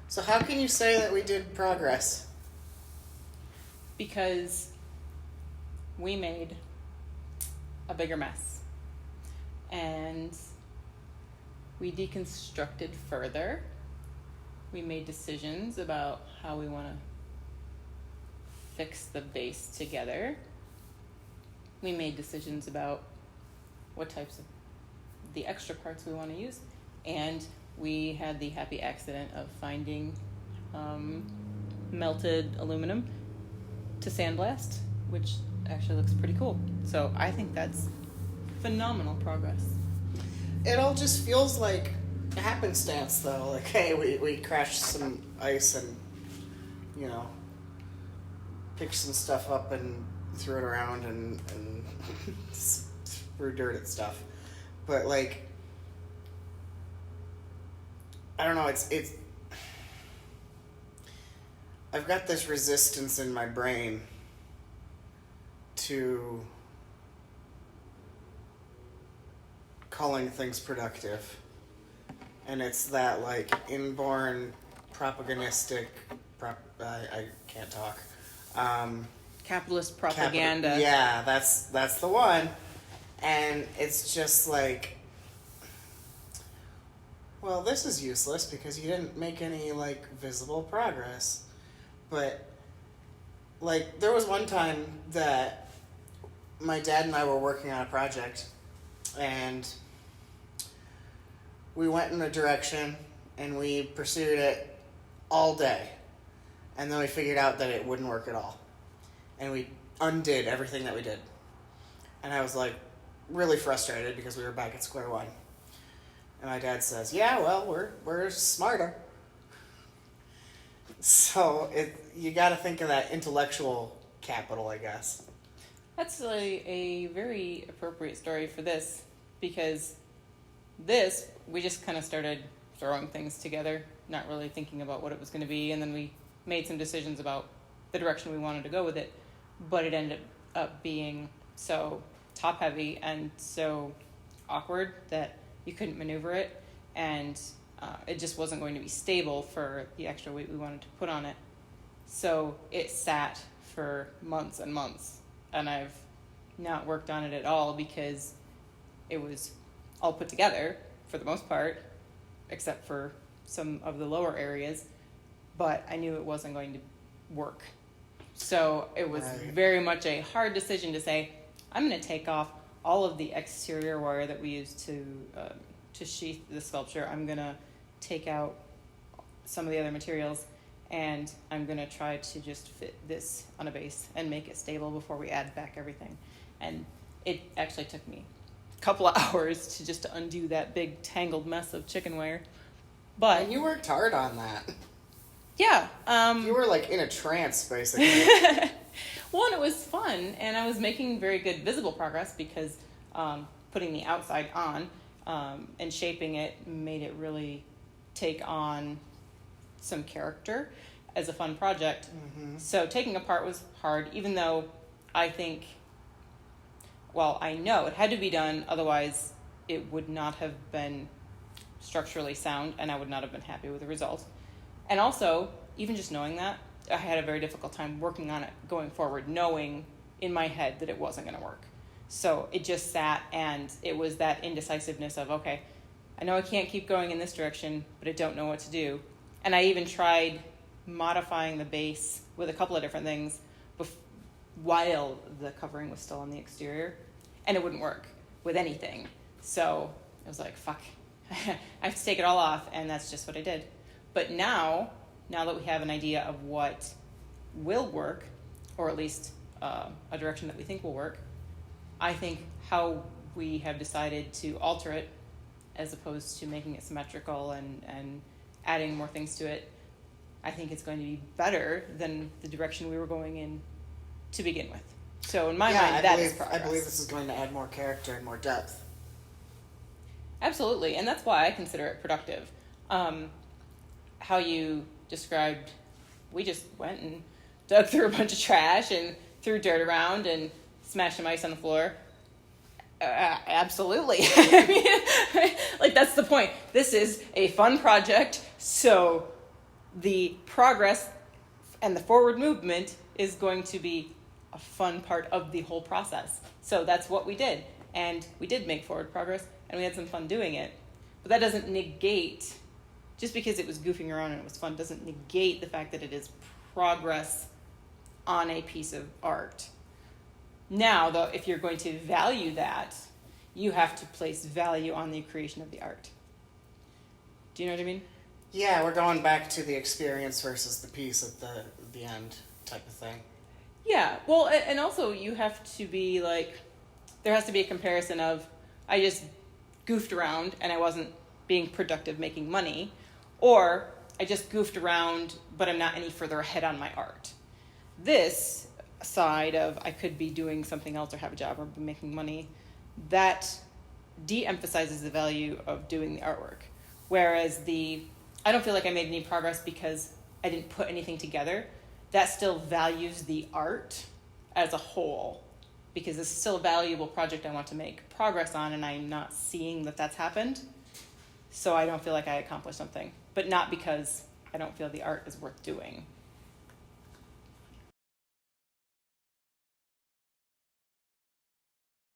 So how can you say that we did progress? Because we made a bigger mess. And we deconstructed further. We made decisions about how we want to fix the base together. We made decisions about what types of the extra parts we want to use. And we had the happy accident of finding melted aluminum to sandblast, which actually looks pretty cool. So I think that's phenomenal progress. It all just feels like happenstance, though. Like, hey, we crashed some ice and, you know, picked some stuff up and threw it around and threw dirt at stuff. But, like, I don't know, it's I've got this resistance in my brain to calling things productive. And it's that, like, inborn propagandistic, I can't talk. Capitalist propaganda. Yeah, that's the one. And it's just like, well, this is useless because you didn't make any, like, visible progress. But, like, there was one time that my dad and I were working on a project, and we went in a direction, and we pursued it all day. And then we figured out that it wouldn't work at all. And we undid everything that we did. And I was, like, really frustrated because we were back at square one. And my dad says, yeah, well, we're smarter. So you got to think of that intellectual capital, I guess. That's a very appropriate story for this, because this, we just kind of started throwing things together, not really thinking about what it was going to be, and then we made some decisions about the direction we wanted to go with it, but it ended up being so top-heavy and so awkward that you couldn't maneuver it, and it just wasn't going to be stable for the extra weight we wanted to put on it. So it sat for months and months, and I've not worked on it at all because it was all put together for the most part, except for some of the lower areas, but I knew it wasn't going to work. So it was very much a hard decision to say, I'm going to take off all of the exterior wire that we used to sheath the sculpture. I'm going to take out some of the other materials, and I'm going to try to just fit this on a base and make it stable before we add back everything. And it actually took me a couple of hours to undo that big tangled mess of chicken wire. But and you worked hard on that. Yeah. You were like in a trance, basically. Well, and it was fun, and I was making very good visible progress because putting the outside on and shaping it made it really take on some character as a fun project. Mm-hmm. So taking apart was hard, even though I think, well, I know it had to be done, otherwise it would not have been structurally sound, and I would not have been happy with the result. And also, even just knowing that, I had a very difficult time working on it going forward, knowing in my head that it wasn't going to work. So it just sat, and it was that indecisiveness of, okay, I know I can't keep going in this direction, but I don't know what to do. And I even tried modifying the base with a couple of different things while the covering was still on the exterior, and it wouldn't work with anything. So I was like, fuck, I have to take it all off, and that's just what I did. But now that we have an idea of what will work, or at least a direction that we think will work, I think how we have decided to alter it as opposed to making it symmetrical and adding more things to it, I think it's going to be better than the direction we were going in to begin with. So in my mind, that is progress. I believe this is going to add more character and more depth. Absolutely, and that's why I consider it productive. How you described, we just went and dug through a bunch of trash and threw dirt around and smashed some ice on the floor. Absolutely. I mean, like, that's the point. This is a fun project, so the progress and the forward movement is going to be a fun part of the whole process. So that's what we did. And we did make forward progress, and we had some fun doing it. But that doesn't negate, just because it was goofing around and it was fun, doesn't negate the fact that it is progress on a piece of art. Now, though, if you're going to value that, you have to place value on the creation of the art. Do you know what I mean? Yeah, we're going back to the experience versus the piece at the end type of thing. Yeah, well, and also you have to be like, there has to be a comparison of, I just goofed around and I wasn't being productive making money, or I just goofed around but I'm not any further ahead on my art. This side of I could be doing something else or have a job or be making money, that de-emphasizes the value of doing the artwork. Whereas I don't feel like I made any progress because I didn't put anything together. That still values the art as a whole, because it's still a valuable project I want to make progress on, and I'm not seeing that that's happened. So I don't feel like I accomplished something, but not because I don't feel the art is worth doing.